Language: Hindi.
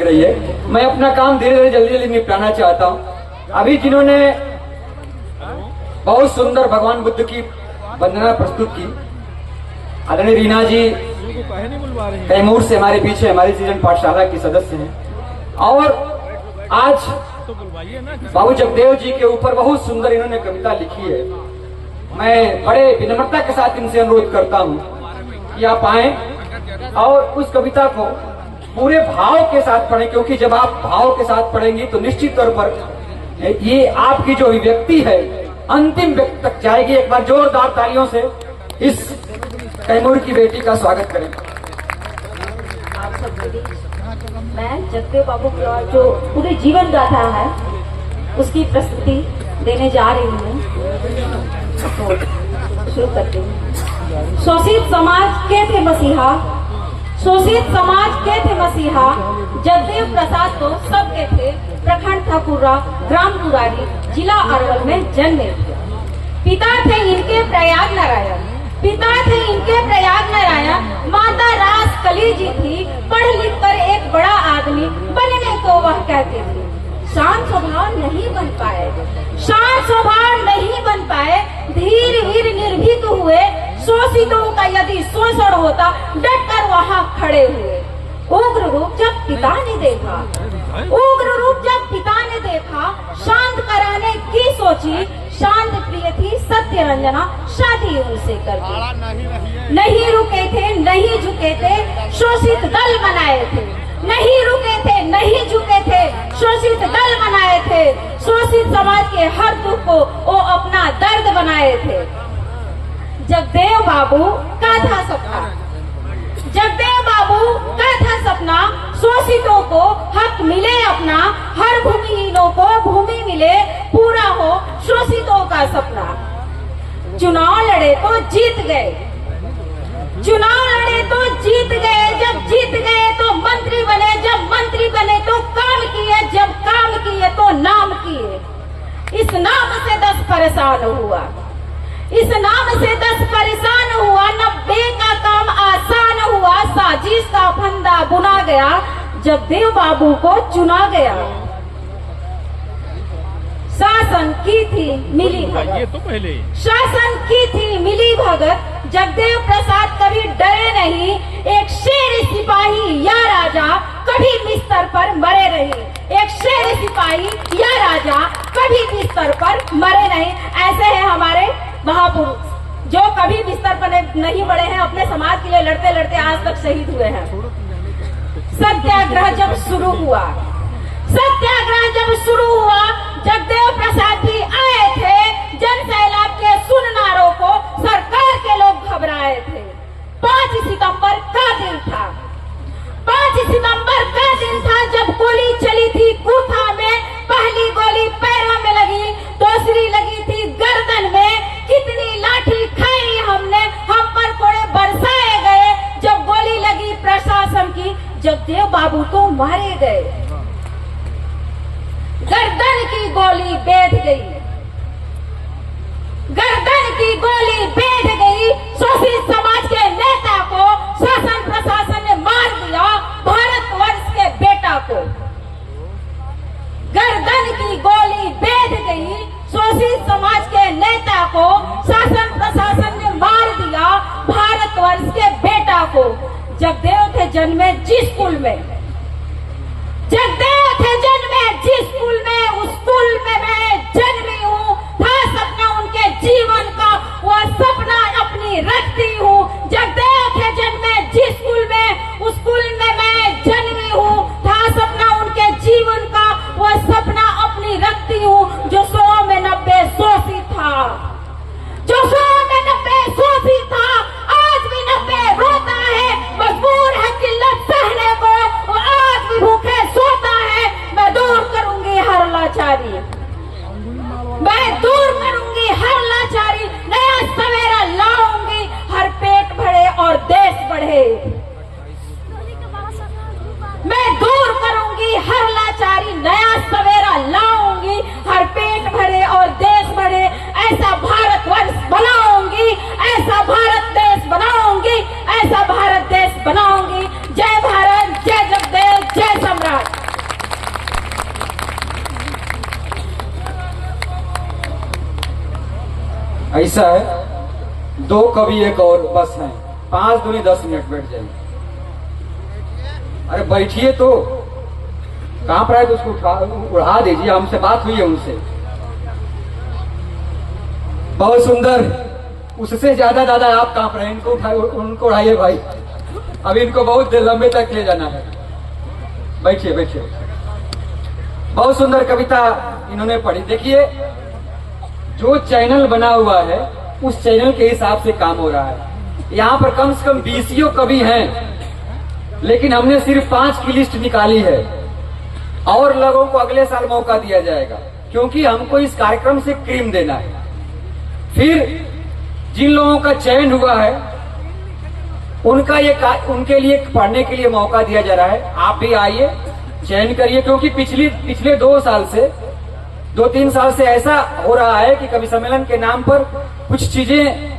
रही है। मैं अपना काम धीरे धीरे जल्दी जल्दी निपटाना चाहता हूँ। अभी जिन्होंने बहुत सुंदर भगवान बुद्ध की वंदना प्रस्तुत की, आदरणीय रीना जी कैमूर से हमारे पीछे हमारी सीजन पाठशाला की सदस्य हैं, और आज बाबू जगदेव जी के ऊपर बहुत सुंदर इन्होंने कविता लिखी है। मैं बड़े विनम्रता के साथ इनसे अनुरोध करता हूँ कि आप आए और उस कविता को पूरे भाव के साथ पढ़ें, क्योंकि जब आप भाव के साथ पढ़ेंगी तो निश्चित तौर पर ये आपकी जो अभिव्यक्ति है अंतिम व्यक्ति तक जाएगी। एक बार जोरदार तालियों से इस कैमूर की बेटी का स्वागत करें। आप सबके मैं जगदेव बाबू का जो पूरे जीवन गाथा है उसकी प्रस्तुति देने जा रही हूँ। तो शुरू करते हैं। शोषित समाज के थे मसीहा, शोषित समाज के थे मसीहा, जगदेव प्रसाद तो सबके थे। प्रखंड था पूरा, ग्राम पुरारी, जिला अरवल में जन्मे। पिता थे इनके प्रयाग नारायण, पिता थे इनके प्रयाग नारायण। माता रास कली जी थी, पढ़ लिख कर एक बड़ा आदमी बनने को वह कहते थे। शांत स्वभाव नहीं बन पाए, शांत स्वभाव नहीं बन पाए। धीर वीर निर्भीक हुए, शोषितों का यदि शोषण होता डट कर वहाँ खड़े हुए। उग्र रूप जब पिता ने देखा, उग्र रूप जब पिता ने देखा, शांत कराने की सोची। शांत प्रिय थी सत्य रंजना, शादी उनसे कर दी। नहीं रुके थे, नहीं झुके थे, शोषित दल बनाए थे। नहीं रुके थे, नहीं झुके थे, शोषित दल बनाए थे। शोषित समाज के हर दुख को वो अपना दर्द बनाए थे। जगदेव बाबू का था सपना, जगदेव बाबू का था सपना, शोषितों को हक मिले अपना, हर भूमिहीनों को भूमि मिले, पूरा हो शोषितों का सपना। चुनाव लड़े तो जीत गए, चुनाव लड़े तो जीत गए, जब जीत गए तो मंत्री बने, जब मंत्री बने तो काम किए, जब काम किए तो नाम किए। इस नाम से 10 परेशान हुआ, इस नाम से 10 परेशान हुआ। 90 का काम आसान हुआ, साजिश का फंदा बुना गया, जगदेव बाबू को चुना गया। शासन की थी मिली भगत, शासन की थी मिली भगत। जगदेव प्रसाद कभी डरे नहीं, एक शेर सिपाही या राजा कभी बिस्तर पर मरे नहीं। एक शेर सिपाही या राजा कभी बिस्तर पर मरे नहीं। ऐसे हैं हमारे महापुरुष जो कभी बिस्तर पर नहीं मरे हैं, अपने समाज के लिए लड़ते लड़ते आज तक शहीद हुए हैं। सत्याग्रह जब शुरू हुआ, सत्याग्रह जब शुरू हुआ, जगदेव प्रसाद भी आए थे। जन सैलाब के सुननारों को सरकार के लोग घबराए थे। 5 सितंबर का दिन था, 5 सितंबर का दिन था जब गोली चली थी कूथा में। पहली गोली पैरों में लगी, दूसरी लगी थी गर्दन में। कितनी लाठी खाई हमने, हम पर कोड़े बरसाए गए। जब गोली लगी प्रशासन की, जगदेव बाबू तो मारे गए। गर्दन की गोली बेध गई, गर्दन की गोली बेध गई। शोषित समाज के नेता को शासन प्रशासन ने मार दिया, भारतवर्ष के बेटा को। गर्दन की गोली बेध गई, शोषित समाज के नेता को शासन प्रशासन ने मार दिया, भारतवर्ष के बेटा को। जगदेव थे जन्मे जिस स्कूल में, जगदेव थे जन्मे जिस स्कूल में, उस स्कूल में मैं जन्मी हूँ। था सपना उनके जीवन का, वह सपना अपनी रखती हूँ। जगदेव थे जन्मे जिस स्कूल में, उस स्कूल में मैं जन्मी हूँ। था सपना उनके जीवन का, वह सपना अपनी रखती हूँ। जो 100 में 90 शोषित था, जो 100 में 90 शोषित था, आज भी 90 रोता है, मजबूर है किल्लत सहने को। ऐसा है, 2 कवि एक और बस हैं, 5 दूनी 10 मिनट बैठ जाइए। अरे बैठिए तो, कहां पर है तो उसको उड़ा दीजिए, हमसे बात हुई है उनसे। बहुत सुंदर, उससे ज्यादा दादा आप कहां पर हैं, इनको उनको उड़ाइए भाई, अभी इनको बहुत देर लंबे तक ले जाना है। बैठिए बैठिए। बहुत सुंदर कविता इन्होंने पढ़ी। देखिए, जो चैनल बना हुआ है उस चैनल के हिसाब से काम हो रहा है। यहाँ पर कम से कम 20 कवि हैं, लेकिन हमने सिर्फ 5 की लिस्ट निकाली है और लोगों को अगले साल मौका दिया जाएगा, क्योंकि हमको इस कार्यक्रम से क्रीम देना है। फिर जिन लोगों का चयन हुआ है उनके लिए पढ़ने के लिए मौका दिया जा रहा है। आप भी आइए, चयन करिए, क्योंकि पिछले 2-3 साल से ऐसा हो रहा है कि कवि सम्मेलन के नाम पर कुछ चीजें